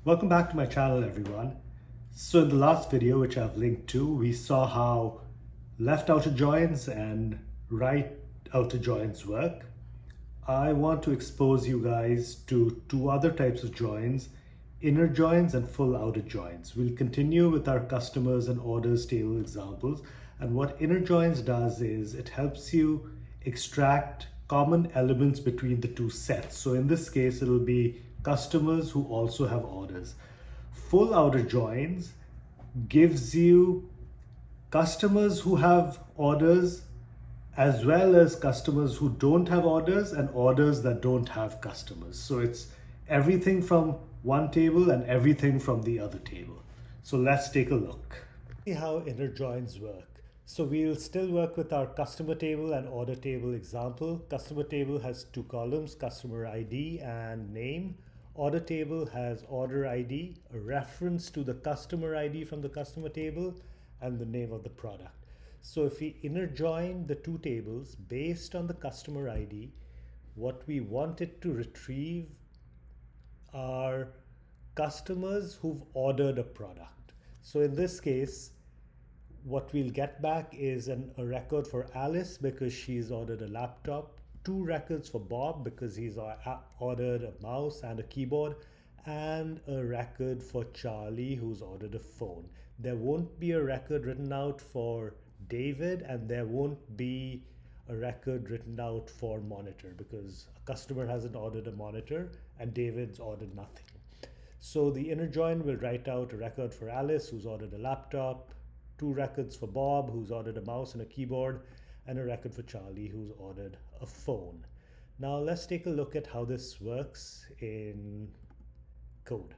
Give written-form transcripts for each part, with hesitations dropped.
Welcome back to my channel, everyone. So in the last video, which I've linked to, we saw how left outer joins and right outer joins work. I want to expose you guys to two other types of joins, inner joins and full outer joins. We'll continue with our customers and orders table examples. And what inner joins does is it helps you extract common elements between the two sets. So in this case, it'll be customers who also have orders. Full outer joins gives you customers who have orders as well as customers who don't have orders and orders that don't have customers. So it's everything from one table and everything from the other table. So let's take a look. See how inner joins work. So we'll still work with our customer table and order table example. Customer table has two columns, customer ID and name. Order table has order ID, a reference to the customer ID from the customer table, and the name of the product. So if we inner join the two tables based on the customer ID, what we want it to retrieve are customers who've ordered a product. So in this case, what we'll get back is a record for Alice because she's ordered a laptop, two records for Bob because he's ordered a mouse and a keyboard, and a record for Charlie who's ordered a phone. There won't be a record written out for David, and there won't be a record written out for monitor because a customer hasn't ordered a monitor and David's ordered nothing. So the inner join will write out a record for Alice who's ordered a laptop, two records for Bob who's ordered a mouse and a keyboard, and a record for Charlie who's ordered a phone. Now let's take a look at how this works in code.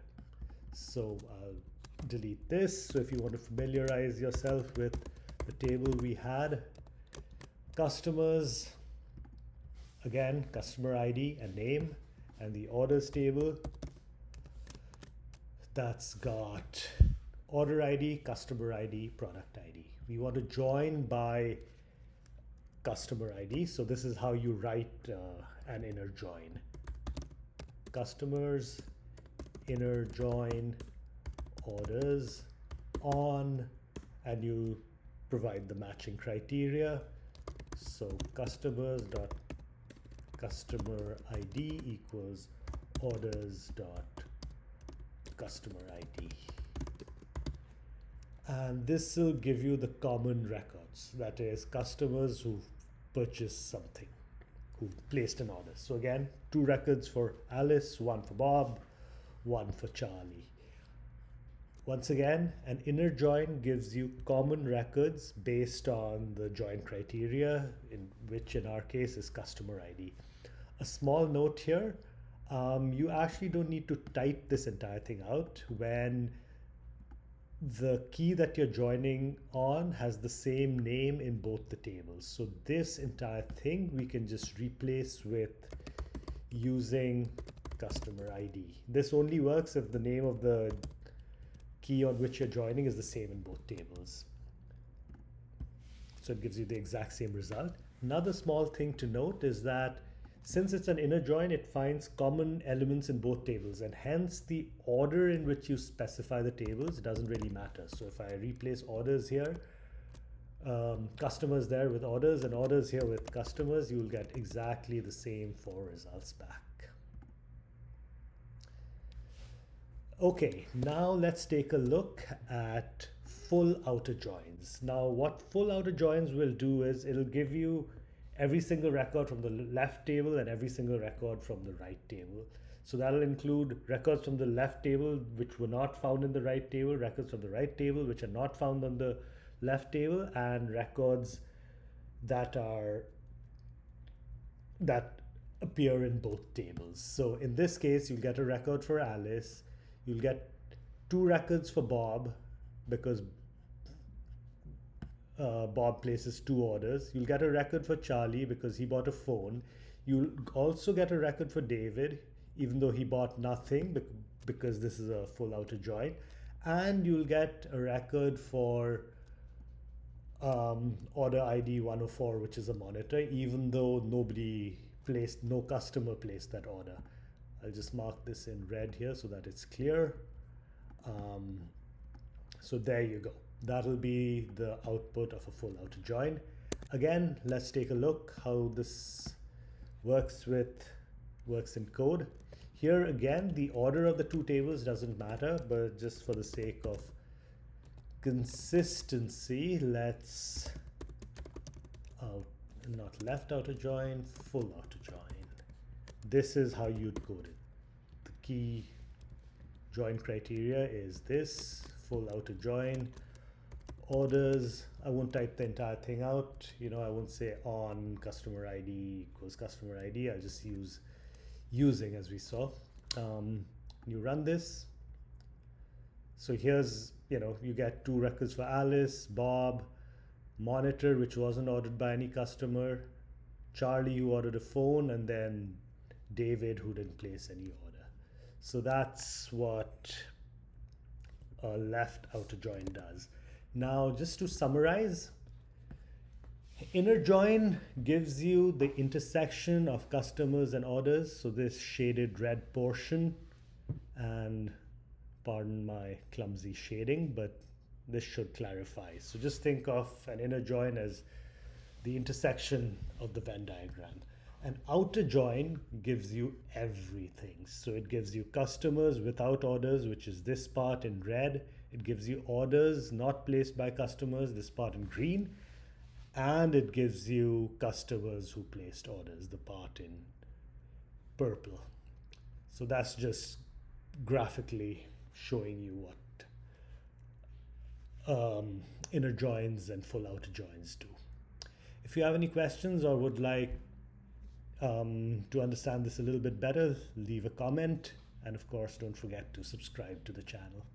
So I'll delete this. So if you want to familiarize yourself with the table we had, customers, again, customer ID and name, and the orders table, that's got order ID, customer ID, product ID. We want to join by customer ID. So this is how you write an inner join. Customers, inner join, orders on, and you provide the matching criteria. So customers dot customer ID equals orders dot customer ID. And this will give you the common records, that is customers who purchased something, who placed an order. So again, two records for Alice, one for Bob, one for Charlie. Once again, an inner join gives you common records based on the join criteria, which in our case is customer ID. A small note here, you actually don't need to type this entire thing out when the key that you're joining on has the same name in both the tables. So this entire thing we can just replace with using customer ID. This only works if the name of the key on which you're joining is the same in both tables. So it gives you the exact same result. Another small thing to note is that since it's an inner join, it finds common elements in both tables, and hence the order in which you specify the tables doesn't really matter. So if I replace orders here, customers there with orders and orders here with customers, you'll get exactly the same four results back. Okay, now let's take a look at full outer joins. Now what full outer joins will do is it'll give you every single record from the left table and every single record from the right table. So that'll include records from the left table which were not found in the right table, records from the right table which are not found on the left table, and records that appear in both tables. So in this case, you'll get a record for Alice, you'll get two records for Bob because Bob places two orders. You'll get a record for Charlie because he bought a phone. You'll also get a record for David, even though he bought nothing because this is a full outer join. And you'll get a record for order ID 104, which is a monitor, even though no customer placed that order. I'll just mark this in red here so that it's clear. So there you go. That'll be the output of a full outer join. Again, let's take a look how this works in code. Here again, the order of the two tables doesn't matter, but just for the sake of consistency, let's not left outer join, full outer join. This is how you'd code it. The key join criteria is this: full outer join, orders. I won't type the entire thing out. I won't say on customer ID equals customer ID. I'll just use using, as we saw. You run this. So here's, you get 2 records for Alice, Bob, Monitor, which wasn't ordered by any customer, Charlie, who ordered a phone, and then David, who didn't place any order. So that's what a left outer join does. Now, just to summarize, inner join gives you the intersection of customers and orders. So this shaded red portion, and pardon my clumsy shading, but this should clarify. So just think of an inner join as the intersection of the Venn diagram. An outer join gives you everything. So it gives you customers without orders, which is this part in red. It gives you orders not placed by customers, this part in green. And it gives you customers who placed orders, the part in purple. So that's just graphically showing you what inner joins and full outer joins do. If you have any questions or would like to understand this a little bit better, leave a comment. And of course, don't forget to subscribe to the channel.